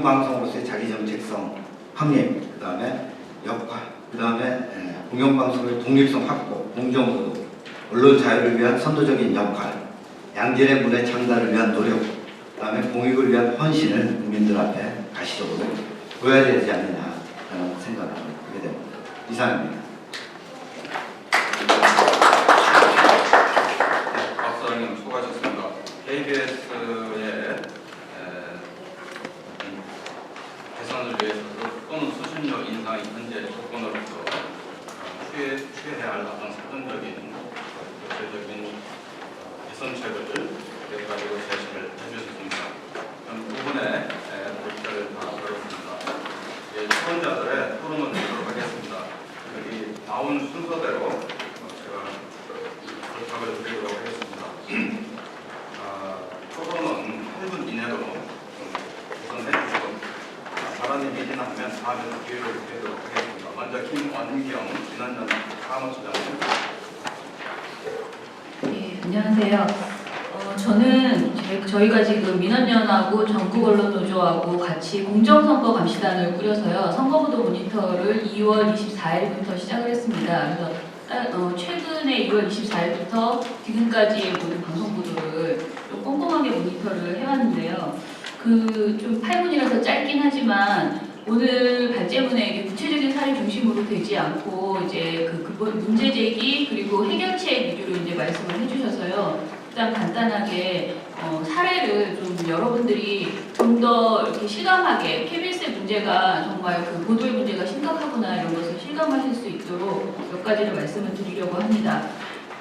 방송으로서의 자기 정체성 확립, 그 다음에 역할, 그 다음에 공영방송의 독립성 확보, 공정보도, 언론 자유를 위한 선도적인 역할, 양질의 문화 창달을 위한 노력, 그 다음에 공익을 위한 헌신을 국민들 앞에 가시적으로 보여야 되지 않느냐라는 생각을 하게 됩니다. 이상입니다. 박사님 수고하셨습니다. KBS의 개선을 위해서도 또는 수신료 인상이 현재 조건으로서 취해야 할 어떤 사전적인 구체적인 개선책을 가지고 제시를 해주셨습니다. 두 분의 의견을 다 들었습니다. 첫 번째들의 토론을 드리도록 하겠습니다. 여기 나온 순서대로 제가 부탁을 드리도록 하겠습니다. 토론은 8분 이내로 개선해 주시고 발언이 미진하면 다음에 기회를 드리도록 하겠습니다. 먼저 김원경 민원연 사무처장님. 네, 안녕하세요. 저는 저희가 지금 민원연하고 전국언론노조하고 같이 공정선거 감시단을 꾸려서요. 선거보도 모니터를 2월 24일부터 시작을 했습니다. 그래서 최근에 2월 24일부터 지금까지의 모든 방송 보도를 좀 꼼꼼하게 모니터를 해왔는데요. 좀 8분이라서 짧긴 하지만 오늘 발제문에 이게 구체적인 사례 중심으로 되지 않고 이제 문제 제기 그리고 해결책 위주로 이제 말씀을 해주셔서요. 일단 간단하게 사례를 좀 여러분들이 좀 더 이렇게 실감하게 KBS의 문제가 정말 보도의 문제가 심각하구나 이런 것을 실감하실 수 있도록 몇 가지를 말씀을 드리려고 합니다.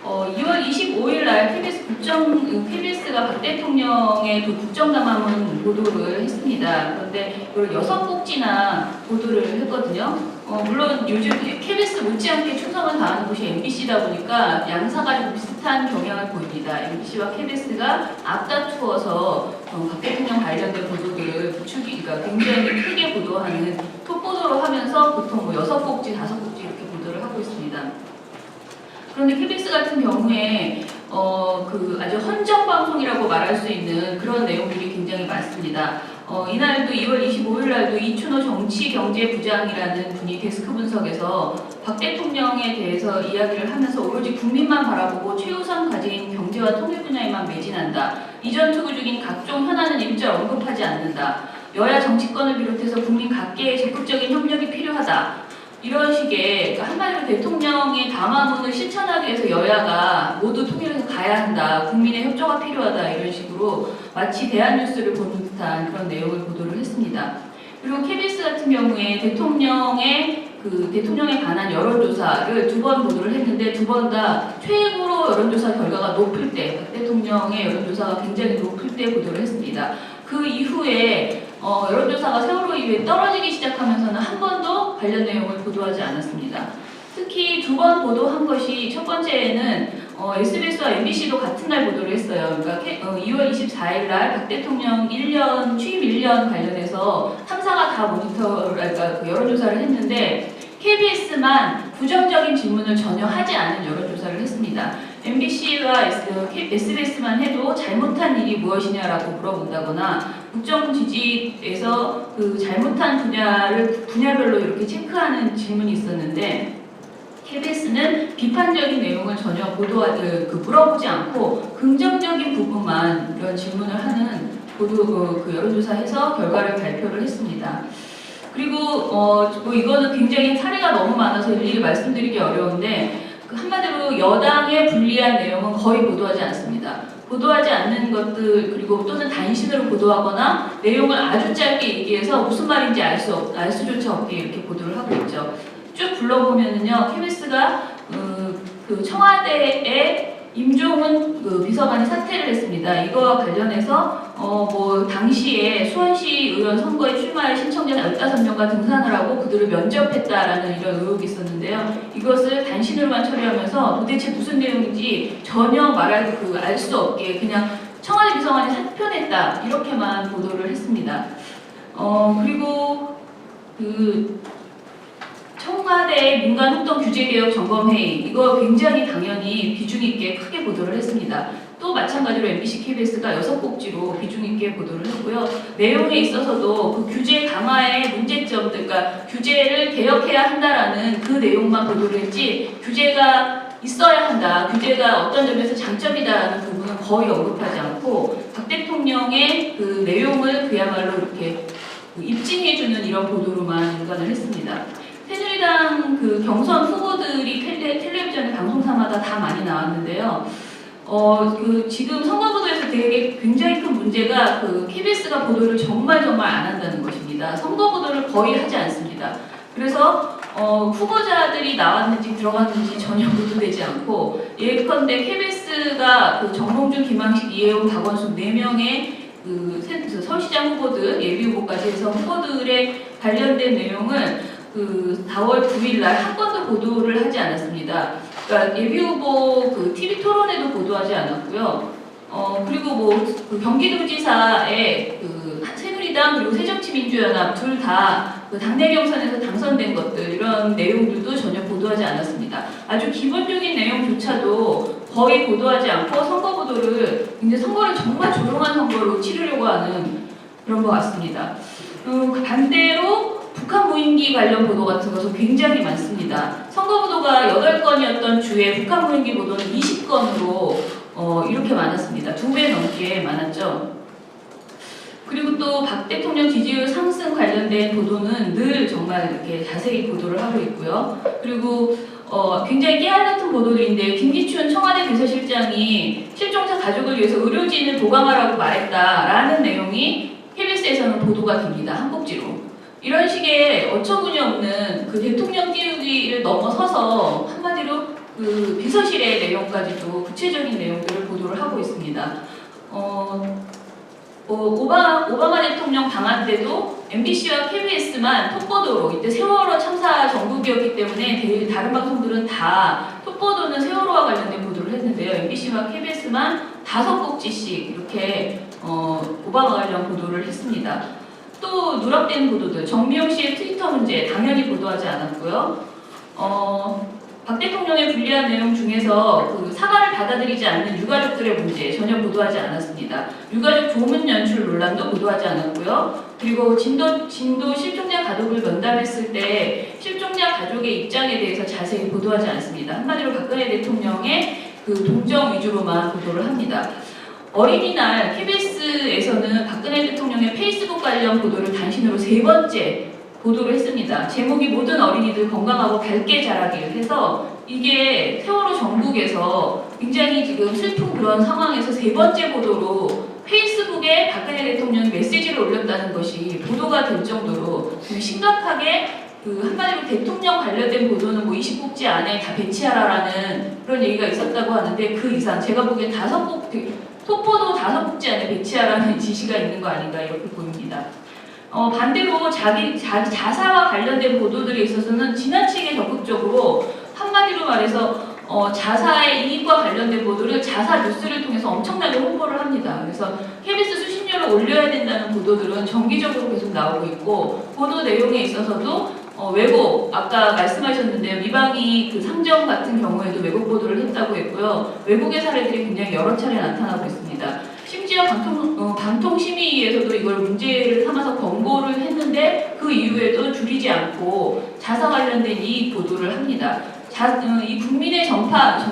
2월 25일 날 KBS가 박 대통령의 국정담화문 보도를 했습니다. 그런데 이걸 6곡지나 보도를 했거든요. 물론 요즘 KBS 못지않게 충성을 다하는 곳이 MBC다 보니까 양사가 좀 비슷한 경향을 보입니다. MBC와 KBS가 앞다투어서 박 대통령 관련된 보도들을 부추기기가 굉장히 크게 보도하는 톱보도로 하면서 보통 6곡지, 5곡지 이렇게 보도를 하고 있습니다. 그런데 KBS 같은 경우에 아주 헌정 방송이라고 말할 수 있는 그런 내용들이 굉장히 많습니다. 이날도 2월 25일 날도 이춘호 정치경제부장이라는 분이 데스크 분석에서 박 대통령에 대해서 이야기를 하면서 오로지 국민만 바라보고 최우선 과제인 경제와 통일 분야에만 매진한다. 이전 투구 중인 각종 현안은 일절 언급하지 않는다. 여야 정치권을 비롯해서 국민 각계의 적극적인 협력이 필요하다. 이런 식의 한마디로 대통령의 담화문을 실천하기 위해서 여야가 모두 통일해서 가야 한다. 국민의 협조가 필요하다. 이런 식으로 마치 대한뉴스를 보는 듯한 그런 내용을 보도를 했습니다. 그리고 KBS 같은 경우에 대통령에 관한 여론조사를 2번 보도를 했는데 2번 다 최고로 여론조사 결과가 높을 때, 대통령의 여론조사가 굉장히 높을 때 보도를 했습니다. 그 이후에 여론조사가 세월호 이후에 떨어지기 시작하면서는 한 번도 관련 내용을 보도하지 않았습니다. 특히 2번 보도한 것이 첫 번째에는 SBS와 MBC도 같은 날 보도를 했어요. 그러니까 2월 24일 날 박 대통령 취임 1년 관련해서 3사가 다 여론조사를 했는데 KBS만 부정적인 질문을 전혀 하지 않은 여론조사를 했습니다. MBC와 SBS만 해도 잘못한 일이 무엇이냐라고 물어본다거나 국정 지지에서 잘못한 분야별로 이렇게 체크하는 질문이 있었는데 KBS는 비판적인 내용을 전혀 물어보지 않고 긍정적인 부분만 이런 질문을 하는 여론조사에서 결과를 발표를 했습니다. 그리고 이거는 굉장히 사례가 너무 많아서 일일이 말씀드리기 어려운데 한마디로 여당에 불리한 내용은 거의 보도하지 않습니다. 보도하지 않는 것들 그리고 또는 단신으로 보도하거나 내용을 아주 짧게 얘기해서 무슨 말인지 알 수조차 없게 이렇게 보도를 하고 있죠. 쭉 불러보면은요, KBS가 청와대에 임종훈 비서관이 사퇴를 했습니다. 이거와 관련해서 당시에 수원시 의원 선거에 출마할 신청자 15명과 등산을 하고 그들을 면접했다라는 이런 의혹이 있었는데요. 이것을 단신으로만 처리하면서 도대체 무슨 내용인지 전혀 알 수 없게 그냥 청와대 비서관이 사표냈다 이렇게만 보도를 했습니다. 그리고 청와대 민간활동 규제개혁 점검회의 이거 굉장히 당연히 비중 있게 크게 보도를 했습니다. 또 마찬가지로 MBC, KBS가 6꼭지로 비중 있게 보도를 했고요. 내용에 있어서도 그 규제 강화의 문제점들, 그러니까 규제를 개혁해야 한다라는 그 내용만 보도를 했지 규제가 있어야 한다, 규제가 어떤 점에서 장점이다라는 부분은 거의 언급하지 않고 박 대통령의 그 내용을 그야말로 이렇게 입증해주는 이런 보도로만 연관을 했습니다. 새누리당 그 경선 후보들이 텔레비전에 방송사마다 다 많이 나왔는데요. 지금 선거보도에서 되게 굉장히 큰 문제가 그 KBS가 보도를 정말 안 한다는 것입니다. 선거보도를 거의 하지 않습니다. 그래서 후보자들이 나왔는지 들어갔는지 전혀 보도되지 않고 예컨대 KBS가 그 정몽준, 김항식, 이혜원, 박원순 4명의 그 서울시장 후보들, 예비 후보까지 해서 후보들의 관련된 내용을 그 4월 9일 날 한 건도 보도를 하지 않았습니다. 그러니까 예비 후보 그 TV 토론에도 보도하지 않았고요. 그리고 그 경기도지사의 그 새누리당 그리고 새정치민주연합 둘 다 그 당내 경선에서 당선된 것들 이런 내용들도 전혀 보도하지 않았습니다. 아주 기본적인 내용조차도 거의 보도하지 않고 선거 보도를 이제 선거를 정말 조용한 선거로 치르려고 하는 그런 것 같습니다. 반대로 북한 무인기 관련 보도 같은 것은 굉장히 많습니다. 선거 보도가 8건이었던 주에 북한 무인기 보도는 20건으로 이렇게 많았습니다. 2배 넘게 많았죠. 그리고 또 박 대통령 지지율 상승 관련된 보도는 늘 정말 이렇게 자세히 보도를 하고 있고요. 그리고 굉장히 깨알 같은 보도들인데 김기춘 청와대 비서실장이 실종자 가족을 위해서 의료진을 보강하라고 말했다라는 내용이 KBS에서는 보도가 됩니다. 한 꼭지로. 이런 식의 어처구니 없는 그 대통령 띄우기를 넘어서서 한마디로 그 비서실의 내용까지도 구체적인 내용들을 보도를 하고 있습니다. 오바마 대통령 방한 때도 MBC와 KBS만 톱보도로, 이때 세월호 참사 전국이었기 때문에 다른 방송들은 다 톱보도는 세월호와 관련된 보도를 했는데요. MBC와 KBS만 5꼭지씩 이렇게 오바마 관련 보도를 했습니다. 또 누락된 보도들, 정미용 씨의 트위터 문제 당연히 보도하지 않았고요. 박 대통령의 불리한 내용 중에서 그 사과를 받아들이지 않는 유가족들의 문제 전혀 보도하지 않았습니다. 유가족 조문 연출 논란도 보도하지 않았고요. 그리고 진도 실종자 가족을 면담했을 때 실종자 가족의 입장에 대해서 자세히 보도하지 않습니다. 한마디로 박근혜 대통령의 그 동정 위주로만 보도를 합니다. 어린이날 KBS에서는 박근혜 대통령의 페이스북 관련 보도를 단신으로 3번째 보도를 했습니다. 제목이 모든 어린이들 건강하고 밝게 자라길 해서 이게 세월호 전국에서 굉장히 지금 슬픈 그런 상황에서 3번째 보도로 페이스북에 박근혜 대통령이 메시지를 올렸다는 것이 보도가 될 정도로 심각하게 그 한마디로 대통령 관련된 보도는 20꼭지 안에 다 배치하라라는 그런 얘기가 있었다고 하는데 그 이상 제가 보기엔 톱보도 5꼭지 안에 배치하라는 지시가 있는 거 아닌가 이렇게 보입니다. 반대로 자기 자사와 관련된 보도들에 있어서는 지나치게 적극적으로 한마디로 말해서 자사의 이익과 관련된 보도를 자사 뉴스를 통해서 엄청나게 홍보를 합니다. 그래서 KBS 수신료를 올려야 된다는 보도들은 정기적으로 계속 나오고 있고 보도 내용에 있어서도 왜곡, 아까 말씀하셨는데요. 미방이 그 상정 같은 경우에도 왜곡 보도를 했다고 했고요. 왜곡의 사례들이 굉장히 여러 차례 나타나고 있습니다. 심지어 방통심의위에서도 이걸 문제를 삼아서 권고를 했는데 그 이후에도 줄이지 않고 자사 관련된 이익 보도를 합니다. 이 국민의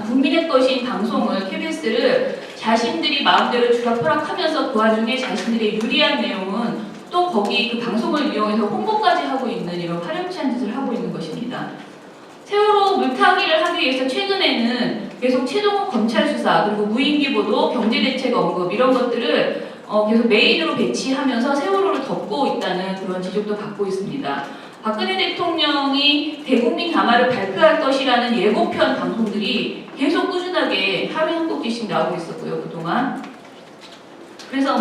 국민의 것인 방송을 KBS를 자신들이 마음대로 주락펴락하면서 그 와중에 자신들의 유리한 내용은 또 거기 그 방송을 이용해서 홍보까지 하고 있는 이런 파렴치한 짓을 하고 있는 것입니다. 세월호 물타기를 하기 위해서 최근에는 계속 최동욱 검찰 수사 그리고 무인기 보도, 경제대책 언급 이런 것들을 계속 메인으로 배치하면서 세월호를 덮고 있다는 그런 지적도 받고 있습니다. 박근혜 대통령이 대국민 담화를 발표할 것이라는 예고편 방송들이 계속 꾸준하게 하루에 한 곡씩 나오고 있었고요, 그동안. 그래서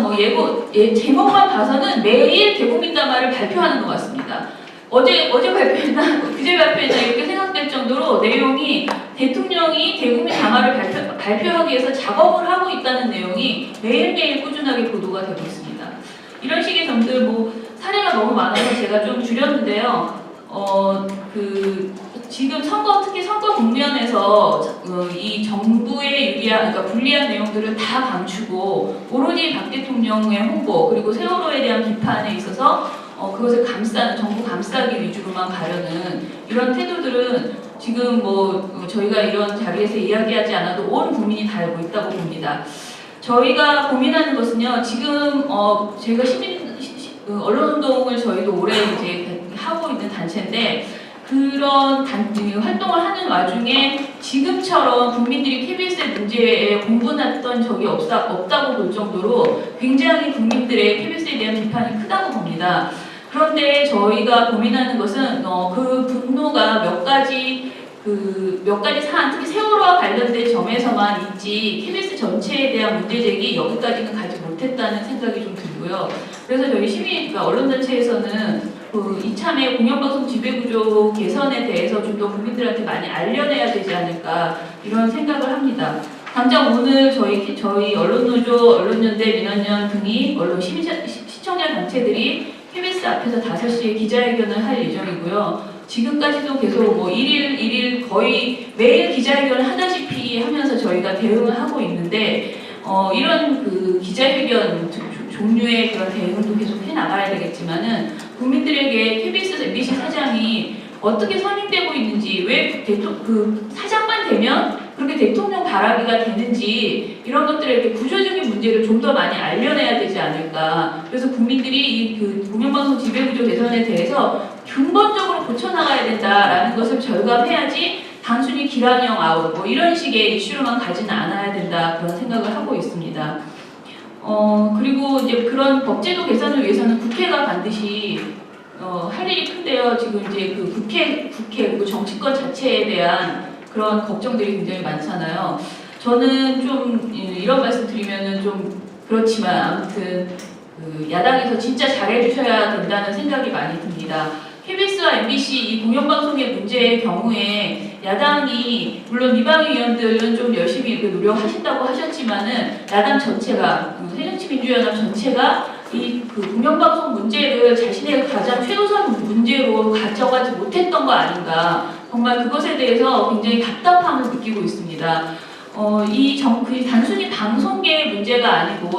제목만 봐서는 매일 대국민 담화를 발표하는 것 같습니다. 어제 발표했나, 그제 발표했나 이렇게 생각될 정도로 내용이 대통령이 대국민 담화를 발표하기 위해서 작업을 하고 있다는 내용이 매일매일 꾸준하게 보도가 되고 있습니다. 이런 식의 점들 사례가 너무 많아서 제가 좀 줄였는데요. 지금 선거, 특히 선거 국면에서 이 정부의 유리한, 그러니까 불리한 내용들을 다 감추고 오로지 박 대통령의 홍보 그리고 세월호에 대한 비판에 있어서 그것을 감싸는, 정부 감싸기 위주로만 가려는 이런 태도들은 지금 저희가 이런 자리에서 이야기하지 않아도 온 국민이 다 알고 있다고 봅니다. 저희가 고민하는 것은요, 지금 제가 언론운동을 저희도 오래 이제 하고 있는 단체인데, 그런 활동을 하는 와중에 지금처럼 국민들이 KBS의 문제에 공분했던 적이 없다고 볼 정도로 굉장히 국민들의 KBS에 대한 비판이 크다고 봅니다. 그런데 저희가 고민하는 것은 그 분노가 몇 가지 사안, 특히 세월호와 관련된 점에서만 있지 KBS 전체에 대한 문제제기 여기까지는 가지 못했다는 생각이 좀 들고요. 그래서 저희 그러니까 언론단체에서는 이참에 공영방송 지배구조 개선에 대해서 좀 더 국민들한테 많이 알려내야 되지 않을까 이런 생각을 합니다. 당장 오늘 저희 언론노조, 언론연대, 민원연 등이 시청자 단체들이 KBS 앞에서 5시에 기자회견을 할 예정이고요. 지금까지도 계속 일일 거의 매일 기자회견을 하다시피 하면서 저희가 대응을 하고 있는데, 이런 기자회견 종류의 그런 대응도 계속 해나가야 되겠지만은, 국민들에게 KBS, MBC 사장이 어떻게 선임되고 있는지, 왜 사장만 되면 그렇게 대통령 바라기가 되는지, 이런 것들에게 구조적인 문제를 좀 더 많이 알려내야 되지 않을까. 그래서 국민들이 이 공영방송 지배구조 개선에 대해서 근본적으로 고쳐나가야 된다라는 것을 절감해야지 단순히 기란형 아웃 이런 식의 이슈로만 가지는 않아야 된다, 그런 생각을 하고 있습니다. 그리고 이제 그런 법제도 개선을 위해서는 국회가 반드시 할 일이 큰데요. 지금 이제 국회 그리고 정치권 자체에 대한 그런 걱정들이 굉장히 많잖아요. 저는 좀 이런 말씀 드리면은 좀 그렇지만 아무튼 야당에서 진짜 잘해주셔야 된다는 생각이 많이 듭니다. KBS와 MBC 이 공영방송의 문제의 경우에 야당이 물론 이방위 의원들은 좀 열심히 노력하신다고 하셨지만은 야당 전체가 새정치민주연합 전체가 이 공영방송 문제를 자신의 가장 최우선 문제로 가져가지 못했던 거 아닌가, 정말 그것에 대해서 굉장히 답답함을 느끼고 있습니다. 단순히 방송계의 문제가 아니고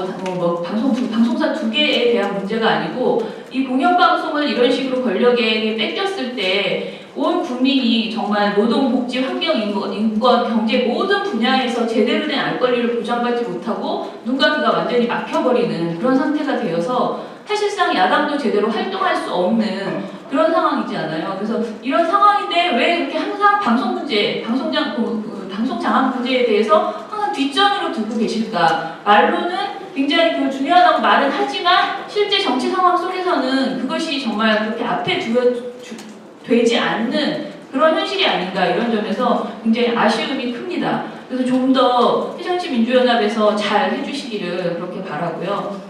방송사 2개에 대한 문제가 아니고 이 공영방송을 이런 식으로 권력에게 뺏겼을 때 온 국민이 정말 노동, 복지, 환경, 인권, 경제 모든 분야에서 제대로 된 알 권리를 보장받지 못하고 눈과 귀가 완전히 막혀버리는 그런 상태가 되어서 사실상 야당도 제대로 활동할 수 없는 그런 상황이지 않아요. 그래서 이런 상황인데 왜 그렇게 항상 방송 문제, 방송 장악 문제에 대해서 항상 뒷전으로 두고 계실까? 말로는 굉장히 중요하다고 말은 하지만 실제 정치 상황 속에서는 그것이 정말 그렇게 앞에 되지 않는 그런 현실이 아닌가, 이런 점에서 굉장히 아쉬움이 큽니다. 그래서 좀 더 새정치민주연합에서 잘 해주시기를 그렇게 바라고요.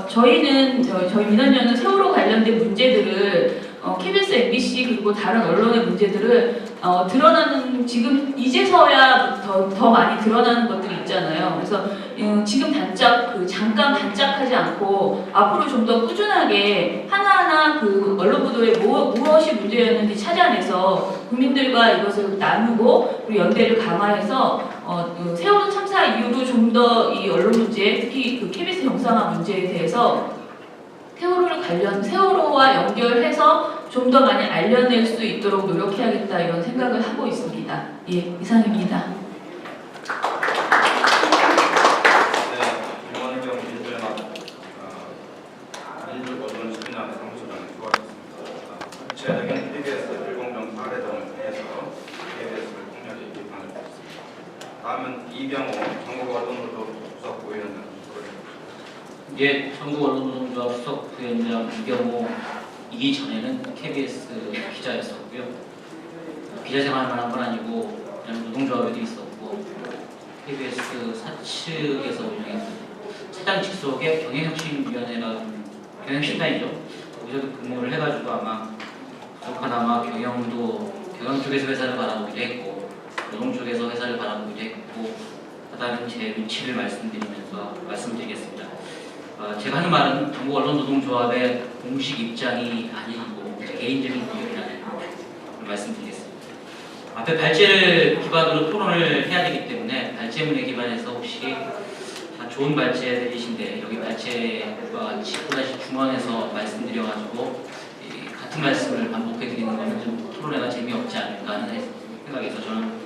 저희 민원연은 세월호 관련된 문제들을 KBS, MBC 그리고 다른 언론의 문제들을 드러나는, 지금 이제서야 더 많이 드러나는 것들이 있잖아요. 그래서 지금 잠깐 반짝하지 않고 앞으로 좀 더 꾸준하게 하나하나 언론 보도에 무엇이 문제였는지 찾아내서 국민들과 이것을 나누고 그리고 연대를 강화해서 세월호 참사 이후로 좀 더 이 언론 문제, 특히 KBS 영상화 문제에 대해서 세월호와 연결해서 좀 더 많이 알려낼 수 있도록 노력해야겠다, 이런 생각을 하고 있습니다. 예, 이상입니다. 김원경 민주연합 민주언론집단 사무소장을 수고하셨습니다. 구체적인 KBS 불공정 사례 등을 통해서 KBS를 폭렬히 비판을 했습니다. 다음은 이병호 전국언론노조 수석 부위원장. 예, 전국언론노조조합 수석 부위원장 이병호이기 전에는 KBS 기자였었고요. 기자 생활만 한 건 아니고 그냥 노동조합에도 있었고 KBS 사측에서 운영했던 차장 직속의 경영혁신위원회라는 경영신단이죠. 거기서도 근무를 해가지고 아마 부족하나마 경영 쪽에서 회사를 바라보기도 했고 노동 쪽에서 회사를 바라보기도 했고 하다는 제 위치를 말씀드리겠습니다. 제가 하는 말은 전국언론노동조합의 공식 입장이 아니고 제 개인적인 의견이라는 말씀드리겠습니다. 앞에 발제를 기반으로 토론을 해야 되기 때문에 발제문에 기반해서 혹시 다 좋은 발제들이신데 여기 발제가 보다시 중원에서 말씀드려가지고 같은 말씀을 반복해드리는 것은 좀 토론회가 재미없지 않을까 하는 생각에서 저는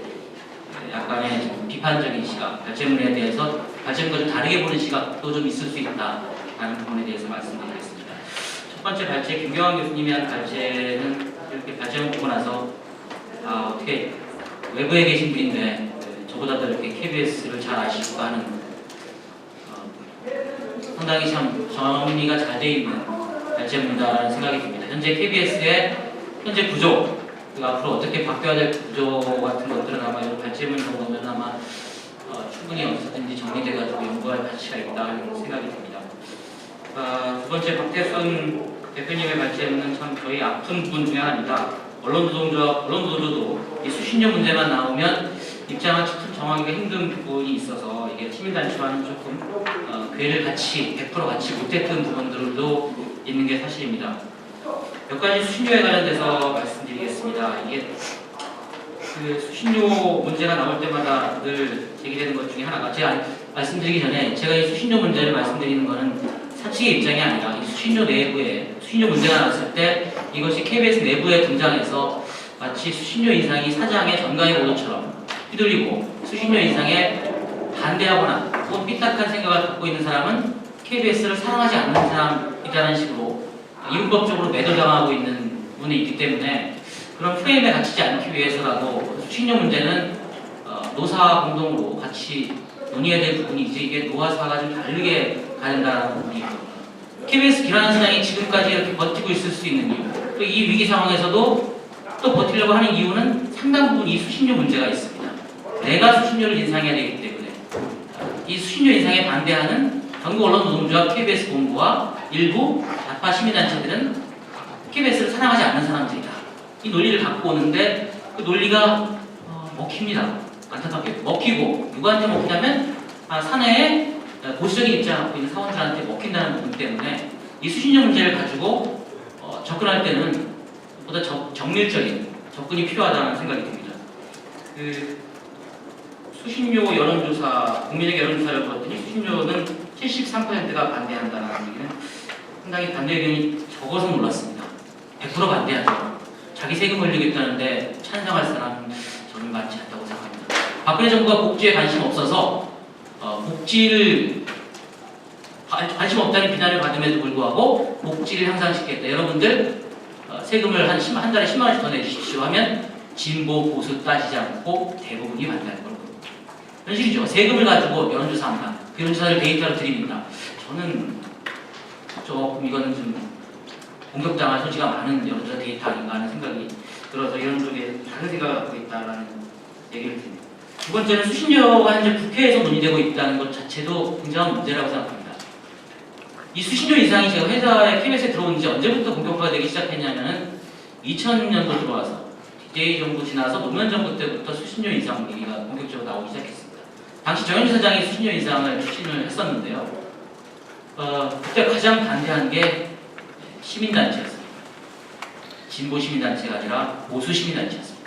약간의 좀 비판적인 시각, 발제문에 대해서 발제문과 좀 다르게 보는 시각도 좀 있을 수 있다라는 부분에 대해서 말씀드리겠습니다. 첫 번째 발제, 김경환 교수님이 한 발제는 이렇게 발제문 보고 나서 어떻게 외부에 계신 분인데 저보다도 이렇게 KBS를 잘 아시고 하는 상당히 참 정리가 잘 돼 있는 발제문이다라는 생각이 듭니다. 현재 KBS의 현재 구조, 그리고 앞으로 어떻게 바뀌어야 될 구조 같은 것들은 아마 이런 발제문 정도면 아마 충분히 어디서든지 정리돼가지고 연구할 가치가 있다는 생각이 듭니다. 두 번째 박태순 대표님의 발제문은 참 저희 아픈 부분 중에 하나입니다. 언론노조도 이 수신료 문제만 나오면 입장을 정하기가 힘든 부분이 있어서 이게 시민단체와는 조금 궤를 같이 100% 같이 못했던 부분들도 있는 게 사실입니다. 몇 가지 수신료에 관련돼서 말씀드리겠습니다. 이게 그 수신료 문제가 나올 때마다 늘 제기되는 것 중에 하나가 제가 말씀드리기 전에 제가 이 수신료 문제를 말씀드리는 것은 사측의 입장이 아니라 이 수신료 내부에 수신료 문제가 나왔을 때 이것이 KBS 내부에 등장해서 마치 수신료 인상이 사장의 전강의 보도처럼 휘둘리고 수신료 인상에 반대하거나 혹은 삐딱한 생각을 갖고 있는 사람은 KBS를 사랑하지 않는 사람이라는 식으로 이율법적으로 매도당하고 있는 부분이 있기 때문에 그런 프레임에 갇히지 않기 위해서라도 수신료 문제는 노사 공동으로 같이 논의해야 될 부분이지 이게 노사가 좀 다르게 가야 된다는 부분이 있거든요. KBS 기란 시장이 지금까지 이렇게 버티고 있을 수 있는 이유, 또 이 위기 상황에서도 또 버티려고 하는 이유는 상당 부분 이 수신료 문제가 있습니다. 내가 수신료를 인상해야 되기 때문에 이 수신료 인상에 반대하는 전국 언론노동조합 KBS 본부와 일부 좌파 시민단체들은 KBS를 사랑하지 않는 사람들이다. 이 논리를 갖고 오는데 그 논리가 먹힙니다. 안타깝게 먹히고 누구한테 먹히냐면 사내에 보수적인 입장을 갖고 있는 사원들한테 먹힌다는 부분 때문에 이 수신료 문제를 가지고 접근할 때는 보다 정밀적인 접근이 필요하다는 생각이 듭니다. 그 수신료 여론조사, 국민에게 여론조사를 보았더니 수신료는 73%가 반대한다는 얘기는 상당히 반대 의견이 적어서 놀랐습니다. 100% 반대하죠. 자기 세금 올리겠다는데 찬성할 사람은 저는 많지 않다고 생각합니다. 박근혜 정부가 복지에 관심 없어서 복지를 관심 없다는 비난을 받음에도 불구하고 복지를 향상시키겠다. 여러분들 세금을 한 달에 10만 원씩 더 내주십시오 하면 진보 보수 따지지 않고 대부분이 반대할 거고 현실이죠. 세금을 가지고 여론조사합니다. 그 여론조사를 데이터로 드립니다. 저는 조금 이거는 좀 공격당할 소지가 많은 여론조사 데이터 아닌가 하는 생각이 들어서 이런 쪽에 다른 생각을 갖고 있다라는 얘기를 드립니다. 두 번째는 수신료가 현재 국회에서 논의되고 있다는 것 자체도 굉장한 문제라고 생각합니다. 이 수신료 인상이 제가 회사에 KBS에 들어온 지 언제부터 본격화가 되기 시작했냐면은 2000년도 들어와서 DJ 정부 지나서 노무현 정부 때부터 수신료 인상 얘기가 본격적으로 나오기 시작했습니다. 당시 정현주 사장이 수신료 인상을 추진을 했었는데요. 그때 가장 반대한 게 시민단체였습니다. 진보 시민단체가 아니라 보수 시민단체였습니다.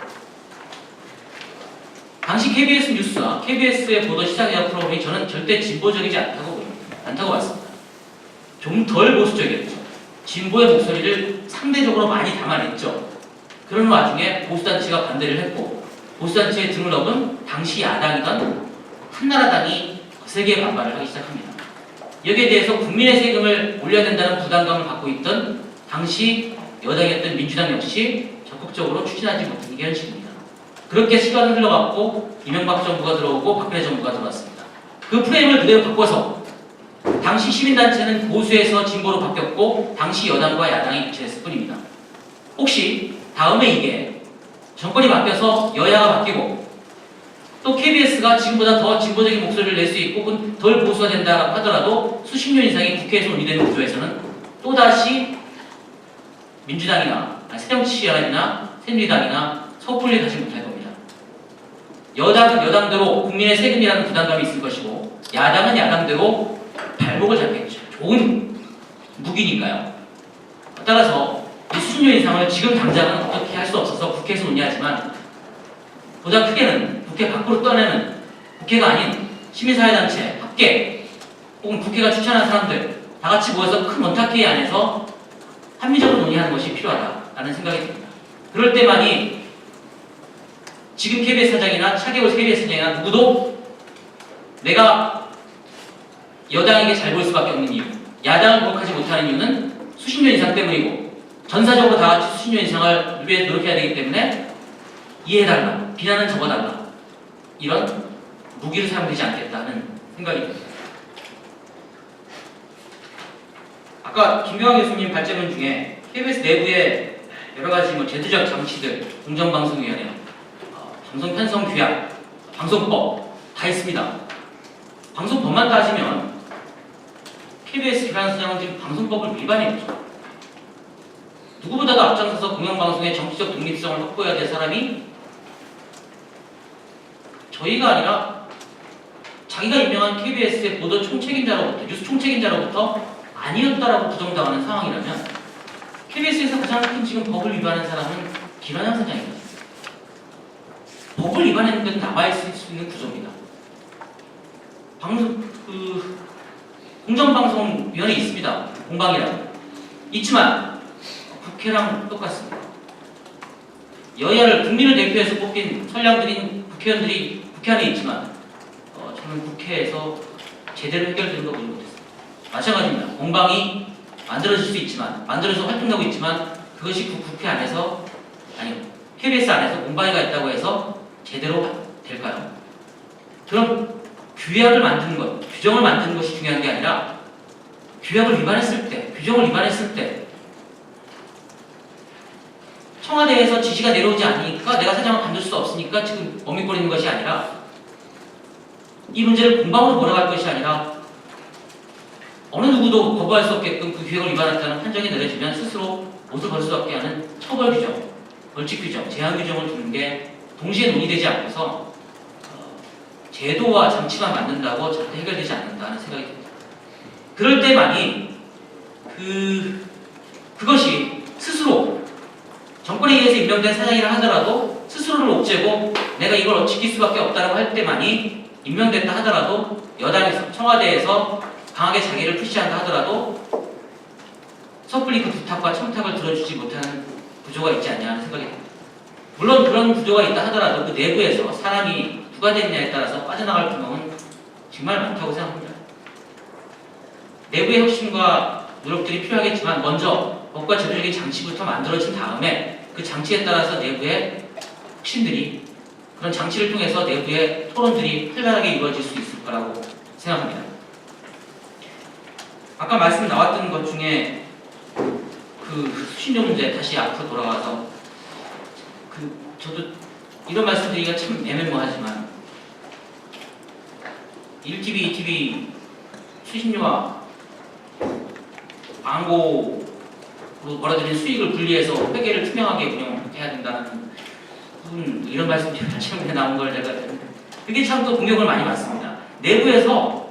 당시 KBS 뉴스와 KBS의 보도 시사기자 프로그램이 저는 절대 진보적이지 않다고 봤습니다. 좀 덜 보수적이었죠. 진보의 목소리를 상대적으로 많이 담아냈죠. 그런 와중에 보수단체가 반대를 했고 보수단체의 등을 업은 당시 야당이던 한나라당이 거세게 반발을 하기 시작합니다. 여기에 대해서 국민의 세금을 올려야 된다는 부담감을 갖고 있던 당시 여당이었던 민주당 역시 적극적으로 추진하지 못한 게 현실입니다. 그렇게 시간을 흘러갔고 이명박 정부가 들어오고 박근혜 정부가 들어왔습니다. 그 프레임을 그대로 바꿔서 당시 시민단체는 보수에서 진보로 바뀌었고 당시 여당과 야당이 교체했을 뿐입니다. 혹시 다음에 이게 정권이 바뀌어서 여야가 바뀌고 또 KBS가 지금보다 더 진보적인 목소리를 낼 수 있고 혹은 덜 보수가 된다고 하더라도 수신료 인상이 국회에서 논의되는 구조에서는 또다시 민주당이나 새정치연합이나 새누리당이나 섣불리 가지 못할 겁니다. 여당은 여당대로 국민의 세금이라는 부담감이 있을 것이고 야당은 야당대로 발목을 잡겠죠. 좋은 무기니까요. 따라서 이 수신료 인상을 지금 당장은 어떻게 할 수 없어서 국회에서 논의하지만 보다 크게는 국회 밖으로 떠내는 국회가 아닌 시민사회단체, 학계 혹은 국회가 추천한 사람들 다 같이 모여서 큰 원탁회의 안에서 합리적으로 논의하는 것이 필요하다라는 생각이 듭니다. 그럴 때만이 지금 KBS 사장이나 차기올 KBS 사장이나 누구도 내가 여당에게 잘 보일 수밖에 없는 이유, 야당을 공격하지 못하는 이유는 수십 년 이상 때문이고 전사적으로 다 같이 수십 년 이상을 위해 노력해야 되기 때문에 이해해달라, 비난은 접어달라, 이런 무기를 사용되지 않겠다는 생각이 듭니다. 아까 김경환 교수님 발제문 중에 KBS 내부에 여러 가지 제도적 장치들, 공정방송위원회, 방송 편성 규약, 방송법 다 있습니다. 방송법만 따지면 KBS 기관 사장은 지금 방송법을 위반했죠. 누구보다도 앞장서서 공영방송의 정치적 독립성을 확보해야 될 사람이 저희가 아니라 자기가 임명한 KBS의 보도 총책임자로부터, 뉴스 총책임자로부터 아니었다라고 부정당하는 상황이라면 KBS에서 가장 큰 지금 법을 위반한 사람은 김한영 사장입니다. 법을 위반했는데도 남아있을 수 있는 구조입니다. 공정방송위원회 있습니다. 공방이라고. 있지만 국회랑 똑같습니다. 여야를, 국민을 대표해서 뽑힌 선량들인 국회의원들이 국회 안에 있지만 저는 국회에서 제대로 해결되는 거 보지 못했습니다. 마찬가지입니다. 공방이 만들어질 수 있지만, 만들어서 활동하고 있지만 그것이 국회 안에서, 아니 KBS 안에서 공방위가 있다고 해서 제대로 될까요? 그럼 규약을 만드는 것, 규정을 만드는 것이 중요한 게 아니라 규약을 위반했을 때, 규정을 위반했을 때 청와대에서 지시가 내려오지 않으니까 내가 사장을 관둘 수 없으니까 지금 멈칫거리는 것이 아니라 이 문제를 공방으로 몰아갈 것이 아니라 어느 누구도 거부할 수 없게끔 그 규약을 위반했다는 판정이 내려지면 스스로 옷을 벗을 수 없게 하는 처벌 규정, 벌칙 규정, 제한 규정을 두는 게 동시에 논의되지 않고서 제도와 장치만 만든다고 절대 해결되지 않는다는 생각이 듭니다. 그럴 때만이 그것이 스스로 정권에 의해서 임명된 사장이라 하더라도 스스로를 옥죄고 내가 이걸 지킬 수밖에 없다고 할 때만이 임명됐다 하더라도 여당에서, 청와대에서 강하게 자기를 푸시한다 하더라도 섣불리 그 부탁과 청탁을 들어주지 못하는 구조가 있지 않냐 하는 생각이 듭니다. 물론 그런 구조가 있다 하더라도 그 내부에서 사람이 누가 됐냐에 따라서 빠져나갈 구멍은 정말 많다고 생각합니다. 내부의 혁신과 노력들이 필요하겠지만 먼저 법과 제도적인 장치부터 만들어진 다음에 그 장치에 따라서 내부의 혁신들이, 그런 장치를 통해서 내부의 토론들이 활발하게 이루어질 수 있을 거라고 생각합니다. 아까 말씀 나왔던 것 중에 그 수신료 문제, 다시 앞으로 돌아가서 저도 이런 말씀드리기가 참 애매모호하지만 1TV, 2TV 수신료와 광고로 벌어들이는 수익을 분리해서 회계를 투명하게 운영해야 된다는 이런 말씀이 최근에 나온 걸 제가 그게 참 또 공격을 많이 받습니다. 내부에서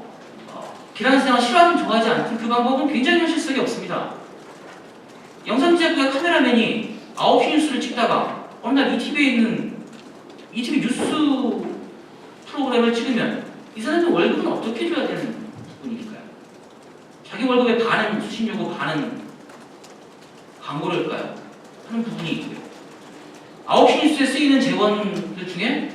기란생활 싫어하든 좋아하지 않든 그 방법은 굉장히 현실성이 없습니다. 영상제작부의 카메라맨이 9시 뉴스를 찍다가 어느 날 ETV에 있는 ETV 뉴스 프로그램을 찍으면 이 사람의 월급은 어떻게 줘야 되는 분일까요? 자기 월급의 반은 수신료고 반은 광고를까요? 하는 부분이 있고요. 9시 뉴스에 쓰이는 재원들 중에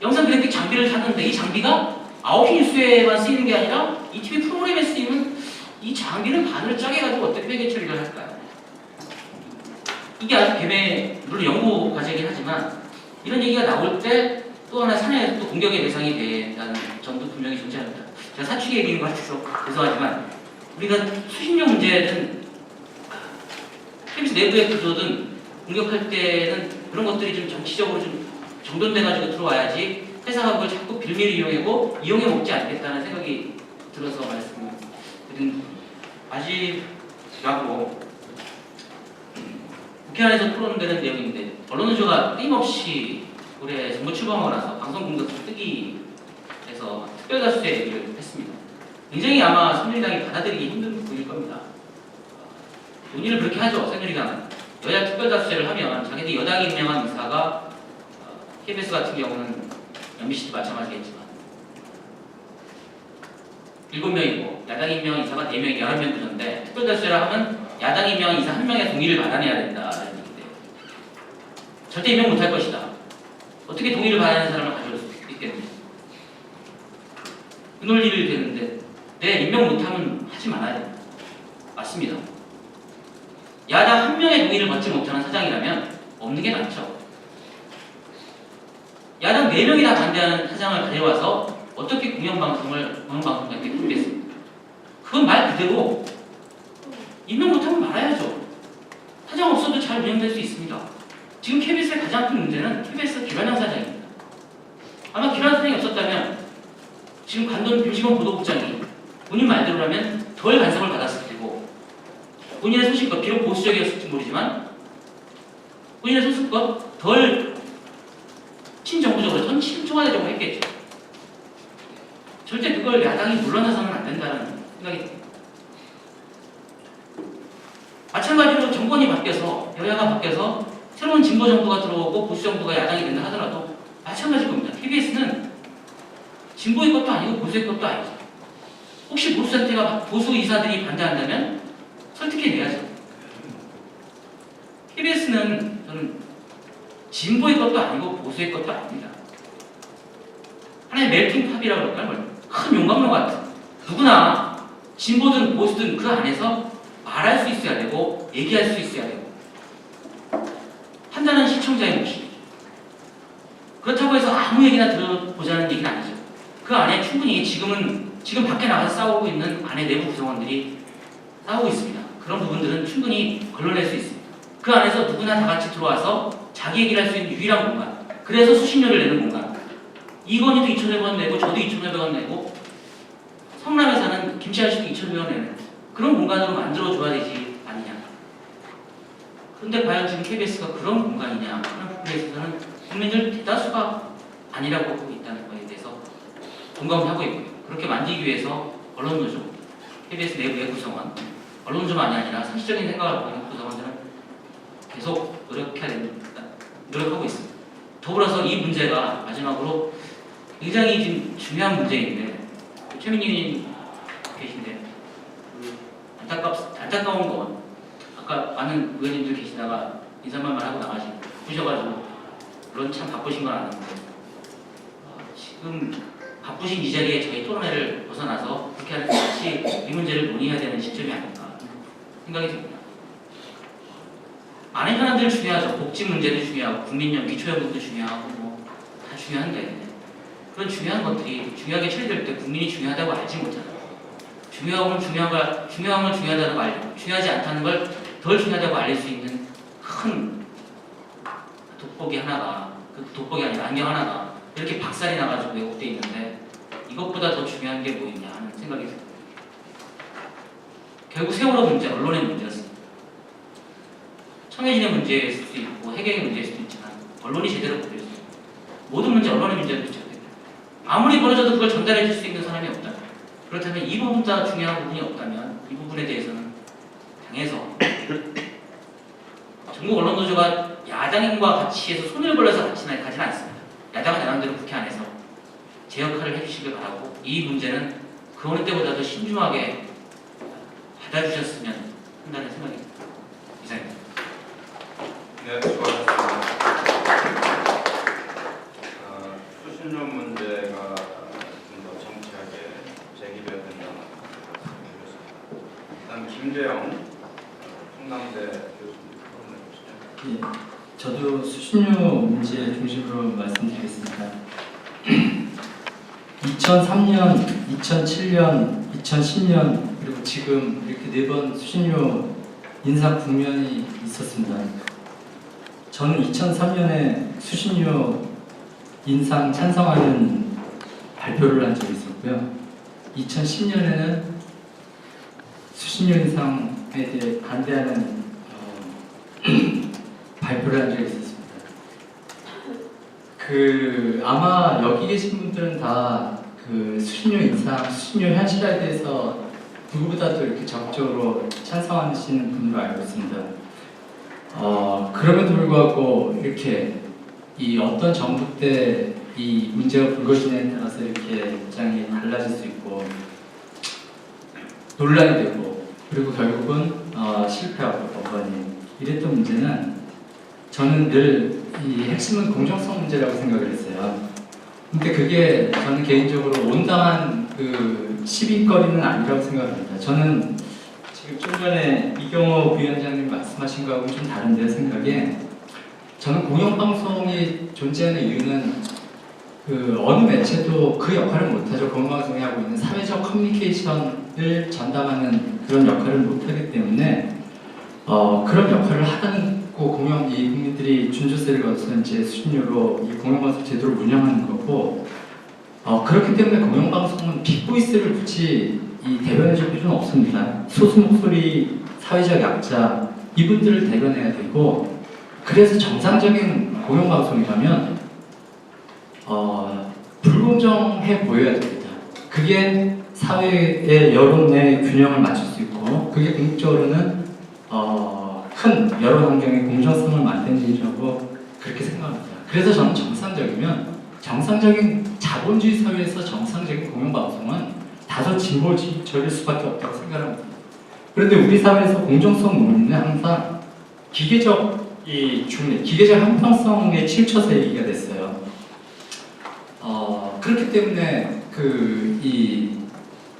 영상 그래픽 장비를 샀는데 이 장비가 9시 뉴스에만 쓰이는 게 아니라 ETV 프로그램에 쓰이는 이 장비를 반을 짜게 가지고 어떻게 회계 처리를 할까요? 이게 아주 물론 연구 과제이긴 하지만 이런 얘기가 나올 때 또 하나 사내에서 또 공격의 대상이 된다는 점도 분명히 존재합니다. 제가 사축 얘기인 것 같아서 죄송하지만 우리가 수신료 문제는 KBS 내부의 구조든 공격할 때는 그런 것들이 좀 정치적으로 좀 정돈돼가지고 들어와야지 회사가 그걸 자꾸 빌미를 이용해 먹지 않겠다는 생각이 들어서 말씀드린 마지막으로 국회 안에서 토론되는 내용인데 언론노조가 끊임없이 올해 정부 출범하고 나서 방송 공급수 뜨기에서 특별다수의 얘기를 했습니다. 굉장히 아마 새누리당이 받아들이기 힘든 부분일 겁니다. 논의를 그렇게 하죠. 새누리당은 여야 특별다수제를 하면 자기들이 여당이 임명한 이사가 KBS 같은 경우는 MBC도 마찬가지겠지만 7명이고 야당이 임명한 이사가 4명, 11명 구조인데 특별다수제를 하면 야당이 임명한 이사 1명의 동의를 받아내야 된다는 얘기인데 절대 임명 못할 것이다. 어떻게 동의를 받아야 하는 사람을 가져올 수 있겠느냐. 그 논리를 되는데 임명 못하면 하지 말아야 됩니다. 맞습니다. 야당 1명의 동의를 받지 못하는 사장이라면 없는 게 낫죠. 야당 4명이 다 반대하는 사장을 가져와서 어떻게 공영방송국한테 공개했습니까? 그건 말 그대로 임명 못하면 말아야죠. 사장 없어도 잘 운영될 수 있습니다. 지금 KBS의 가장 큰 문제는 KBS 김한영 사장입니다. 아마 김한영 사장이 없었다면 지금 관돈 김시건 보도국장이 본인 말대로라면 덜 간섭을 받았을 테고 본인의 소신껏 비록 보수적이었을지 모르지만 본인의 소신껏 덜 친정부적으로 전 친초과되려고 했겠죠. 절대 그걸 야당이 물러나서는 안 된다는 생각이 듭니다. 마찬가지로 정권이 바뀌어서 여야가 바뀌어서 새로운 진보 정부가 들어오고 보수 정부가 야당이 된다 하더라도 마찬가지일 겁니다. KBS는 진보의 것도 아니고 보수의 것도 아니죠. 혹시 보수 이사들이 반대한다면 설득해내야죠. KBS는 저는 진보의 것도 아니고 보수의 것도 아닙니다. 하나의 멜팅팝이라고 그럴까요? 큰 용광로 같은 누구나 진보든 보수든 그 안에서 말할 수 있어야 되고 얘기할 수 있어야 되고 판단은 시청자의 몫이죠. 그렇다고 해서 아무 얘기나 들어보자는 얘기는 아니죠. 그 안에 충분히 지금 밖에 나가서 싸우고 있는 안에 내부 구성원들이 싸우고 있습니다. 그런 부분들은 충분히 걸러낼 수 있습니다. 그 안에서 누구나 다 같이 들어와서 자기 얘기를 할 수 있는 유일한 공간, 그래서 수십료를 내는 공간. 이건희도 2,500원 내고 저도 2,500원 내고 성남에 사는 김치환 씨도 2,500원 내는 그런 공간으로 만들어줘야 되지 않느냐. 그런데 과연 지금 KBS가 그런 공간이냐 하는 부분에 있어서는 국민들 대다수가 아니라고 보고 있다는 것에 대해서 공감을 하고 있고요. 그렇게 만들기 위해서 언론노조, KBS 내부의 구성원, 언론노조만이 아니라 상식적인 생각을 갖고 있는 구성원들은 계속 노력하고 있습니다. 더불어서 이 문제가 마지막으로 굉장히 지금 중요한 문제인데 최민희 계신데 안타까운 건 아까 많은 의원님들 계시다가 인사말만 하고 나가시고 물론 참 바쁘신 건 아는데 지금 바쁘신 이 자리에 저희 토론회를 벗어나서 국회의원과 같이 이 문제를 논의해야 되는 시점이 아닌가 생각이 듭니다. 많은 현안들 중요하죠. 복지 문제도 중요하고 국민연금, 기초연금도 중요하고 뭐 다 중요한데 그런 중요한 것들이 중요하게 처리될 때 국민이 중요하다고 알지 못하는 중요한 걸 중요하다는 걸 알고 중요하지 않다는 걸 덜 중요하다고 알릴 수 있는 큰 돋보기 하나가 그 돋보기 아니라 안경 하나가 이렇게 박살이 나가지고 왜곡돼 있는데 이것보다 더 중요한 게 뭐 있냐 하는 생각이 듭니다. 결국 세월호 문제, 언론의 문제였습니다. 청해진의 문제일 수도 있고 해경의 문제일 수도 있지만 언론이 제대로 보도했습니다. 모든 문제 언론의 문제로 비춰집니다. 아무리 벌어져도 그걸 전달해 줄 수 있는 사람이 없다. 그렇다면 이 부분보다 중요한 부분이 없다면 이 부분에 대해서는 당에서 전국 언론노조가 야당과 같이 해서 손을 벌려서 같이 가지는 않습니다. 야당은 야당대로 국회 안에서 제 역할을 해주시길 바라고 이 문제는 그 어느 때보다도 신중하게 받아주셨으면 한다는 생각이 듭니다. 이상입니다. 네, 수고하셨습니다. 수신료 문제가 좀 더 정치하게 제기되어야 된다는 말씀을 일단 김재영 충남대 교수님 토론해 보시죠. 예, 저도 수신료 문제 중심으로 말씀드리겠습니다. 2003년, 2007년, 2010년 그리고 지금 이렇게 4번 수신료 인상 국면이 있었습니다. 저는 2003년에 수신료 인상 찬성하는 발표를 한 적이 있었고요. 2010년에는 수신료 인상에 대해 반대하는 발표를 한 적이 있었습니다. 아마 여기 계신 분들은 다 그 수신료 인상, 수신료 현실화에 대해서 누구보다도 이렇게 적극적으로 찬성하시는 분으로 알고 있습니다. 그럼에도 불구하고 이렇게 이 어떤 정부 때 이 문제가 불거지냐에 따라서 이렇게 입장이 달라질 수 있고 논란이 되고 그리고 결국은 실패하고 법안이 이랬던 문제는 저는 늘 이 핵심은 공정성 문제라고 생각을 했어요. 근데 그게 저는 개인적으로 온당한 그 시비거리는 아니라고 생각합니다. 저는 지금 좀 전에 이경호 부위원장님 말씀하신 거하고는 좀 다른데요, 생각에. 저는 공영방송이 존재하는 이유는 그 어느 매체도 그 역할을 못하죠. 공영방송이 하고 있는 사회적 커뮤니케이션을 전담하는 그런 역할을 못하기 때문에 그런 역할을 하는 이 국민들이 준조세를 걷어서 이제 수신료로 이 공영방송 제도를 운영하는 거고 그렇기 때문에 공영방송은 빅보이스를 굳이 이 대변해줄 필요는 없습니다. 소수 목소리, 사회적 약자 이분들을 대변해야 되고 그래서 정상적인 공영방송이라면 불공정해 보여야 됩니다. 그게 사회의 여론 내 균형을 맞출 수 있고 그게 궁극적으로는 큰 여론 환경의 공정성을 만드는 그렇게 생각합니다. 그래서 저는 정상적인 자본주의 사회에서 정상적인 공영방송은 다소 진보적일 수밖에 없다고 생각합니다. 그런데 우리 사회에서 공정성 논의는 항상 기계적 형평성에 치우쳐서 얘기가 됐어요. 그렇기 때문에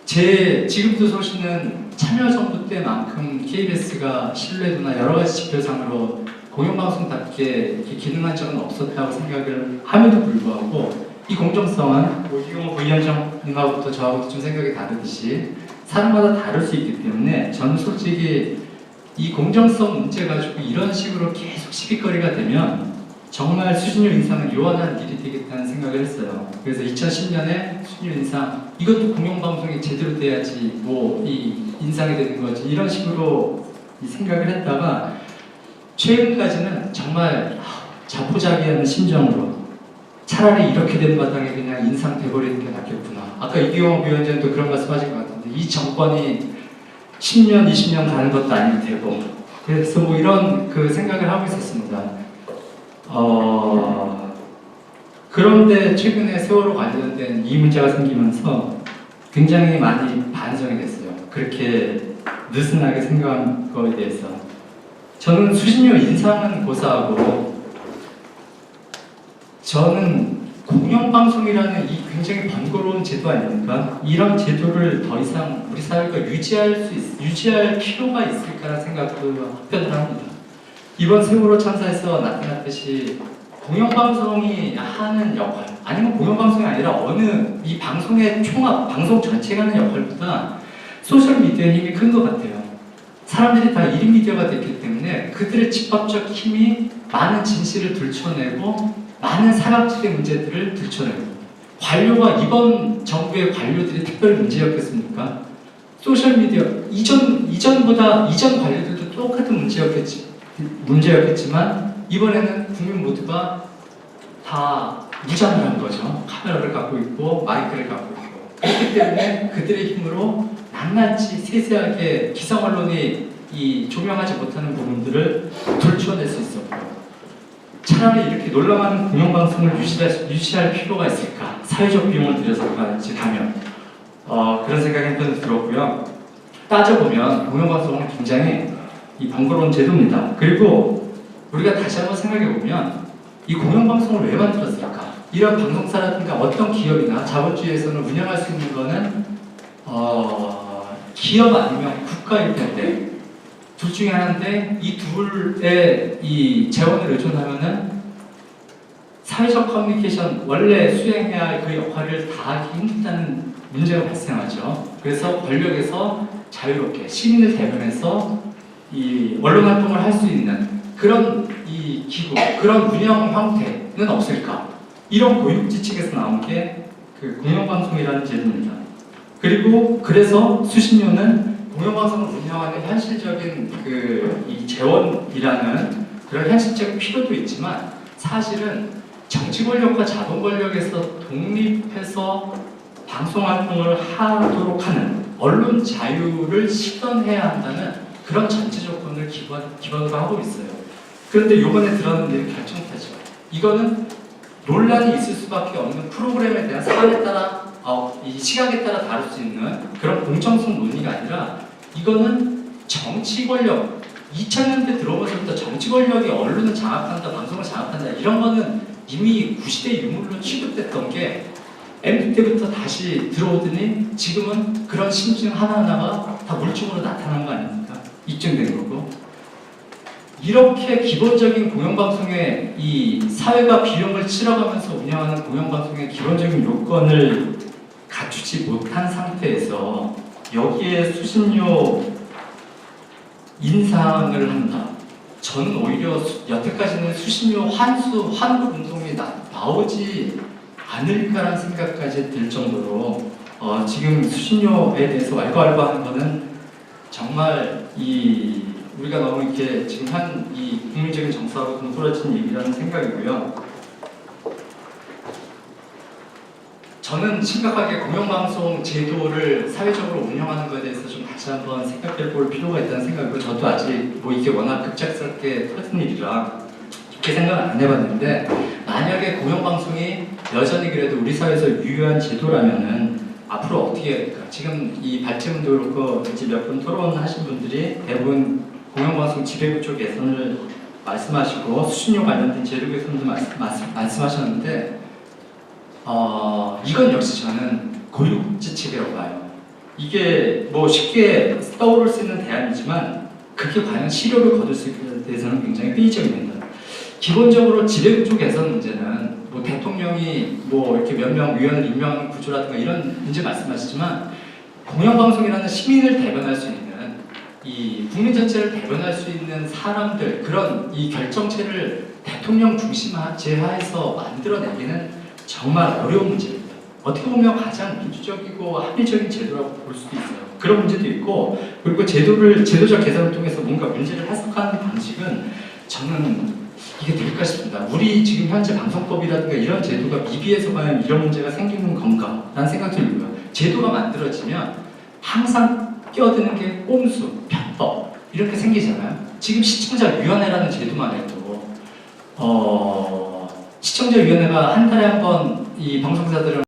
지금 들어오시는 참여정부 때만큼 KBS가 신뢰도나 여러 가지 지표상으로 공영방송답게 기능한 적은 없었다고 생각을 함에도 불구하고 이 공정성은 이경호 부위원장님하고도 저하고도 좀 생각이 다르듯이 사람마다 다를 수 있기 때문에 저는 솔직히 이 공정성 문제 가지고 이런 식으로 계속 시비거리가 되면 정말 수신료 인상은 요원한 일이 되겠다는 생각을 했어요. 그래서 2010년에 수신료 인상 이것도 공영방송이 제대로 돼야지 이 인상이 되는 거지 이런 식으로 생각을 했다가 최근까지는 정말 자포자기하는 심정으로 차라리 이렇게 된 마당에 그냥 인상돼버리는 게 낫겠구나. 아까 이경호 위원장도 그런 말씀하신 것 같은데 이 정권이 10년, 20년 가는 것도 아닐 테고 그래서 이런 생각을 하고 있었습니다. 그런데 최근에 세월호 관련된 이 문제가 생기면서 굉장히 많이 반성이 됐어요. 그렇게 느슨하게 생각한 거에 대해서. 저는 수신료 인상은 고사하고 저는 공영방송이라는 이 굉장히 번거로운 제도 아닙니까? 이런 제도를 더 이상 우리 사회가 유지할 필요가 있을까라는 생각도 한편으로 합니다. 이번 세월호 참사에서 나타났듯이 공영방송이 하는 역할 아니면 공영방송이 아니라 어느 이 방송의 총합, 방송 전체가 하는 역할보다 소셜미디어의 힘이 큰 것 같아요. 사람들이 다 1인 미디어가 됐기 때문에 그들의 집합적 힘이 많은 진실을 들춰내고 많은 사각지대 문제들을 들춰내고 관료가 이번 정부의 관료들이 특별 문제였겠습니까? 소셜미디어 이전 관료들도 똑같은 문제였겠지만 이번에는 국민 모두가 다 무장을 한 거죠. 카메라를 갖고 있고 마이크를 갖고 있고 그렇기 때문에 그들의 힘으로 낱낱이 세세하게 기성 언론이 조명하지 못하는 부분들을 들춰낼 수 있었고 차라리 이렇게 놀라운 공영방송을 유지할 필요가 있을까? 사회적 비용을 들여서 같이 가면 그런 생각이 한편으로 들었고요. 따져보면 공영방송은 굉장히 번거로운 제도입니다. 그리고 우리가 다시 한번 생각해보면 이 공영방송을 왜 만들었을까? 이런 방송사라든가 어떤 기업이나 자본주의에서는 운영할 수 있는 거는 기업 아니면 국가일 텐데 둘 중에 하나인데 이 둘의 재원을 의존하면은 사회적 커뮤니케이션 원래 수행해야 할 그 역할을 다하기 힘들다는 문제가 발생하죠. 그래서 권력에서 자유롭게 시민을 대변해서 언론 활동을 할 수 있는 그런 기구, 그런 운영 형태는 없을까? 이런 고육지책에서 나온 게 공영방송이라는 제도입니다. 그리고 그래서 수신료는 공영방송을 운영하는 현실적인 이 재원이라는 그런 현실적 필요도 있지만 사실은 정치 권력과 자본 권력에서 독립해서 방송 활동을 하도록 하는 언론 자유를 실현해야 한다는 그런 전체 조건을 기반으로 하고 있어요. 그런데 이번에 들어가는 일이 결정타죠. 이거는 논란이 있을 수밖에 없는 프로그램에 대한 사안에 따라 이 시각에 따라 다룰 수 있는 그런 공정성 논의가 아니라 이거는 정치 권력 2000년대 들어오면서부터 정치 권력이 언론을 장악한다, 방송을 장악한다 이런 거는 이미 구시대 유물로 취급됐던 게 MB 때부터 다시 들어오더니 지금은 그런 심증 하나하나가 다 물증으로 나타난 거 아닙니까? 입증된 거고. 이렇게 기본적인 공영방송의 이 사회가 비용을 치러가면서 운영하는 공영방송의 기본적인 요건을 갖추지 못한 상태에서 여기에 수신료 인상을 한다. 저는 오히려 여태까지는 수신료 환급 운동이 나오지 않을까라는 생각까지 들 정도로 지금 수신료에 대해서 왈가왈부하는 거는 정말 우리가 너무 이렇게 지금 한 이 국민적인 정서하고 동떨어진 얘기라는 생각이고요. 저는 심각하게 공영방송 제도를 사회적으로 운영하는 것에 대해서 좀 다시 한번 생각해 볼 필요가 있다는 생각이고 저도 아직 뭐 이게 워낙 급작스럽게 터진 일이라 깊게 생각을 안 해봤는데 만약에 공영방송이 여전히 그래도 우리 사회에서 유효한 제도라면은 앞으로 어떻게 해야 될까? 지금 이 발제문도 그렇고 이제 몇 분 토론하신 분들이 대부분 공영방송 지배구조 개선을 말씀하시고 수신료 관련된 제도 개선도 말씀하셨는데 이건 역시 저는 고육지책이라고 봐요. 이게 뭐 쉽게 떠오를 수 있는 대안이지만 그게 과연 실효를 거둘 수 있는 대해서는 굉장히 회의적입니다. 기본적으로 지배구조 개선 문제는 뭐 대통령이 뭐 이렇게 몇 명 위원을 임명하는 구조라든가 이런 문제 말씀하시지만 공영방송이라는 시민을 대변할 수 있는 이 국민 전체를 대변할 수 있는 사람들 그런 이 결정체를 대통령 중심 제하에서 만들어내기는 정말 어려운 문제입니다. 어떻게 보면 가장 민주적이고 합리적인 제도라고 볼 수도 있어요. 그런 문제도 있고 그리고 제도적 개선을 통해서 뭔가 문제를 해석하는 방식은 저는 이게 될까 싶습니다. 우리 지금 현재 방송법이라든가 이런 제도가 미비해서 과연 이런 문제가 생기는 건가? 라는 생각이 들고요. 제도가 만들어지면 항상 끼어드는 게 꼼수, 편법 이렇게 생기잖아요. 지금 시청자위원회라는 제도만 해도 시청자위원회가 한 달에 한 번 이 방송사들을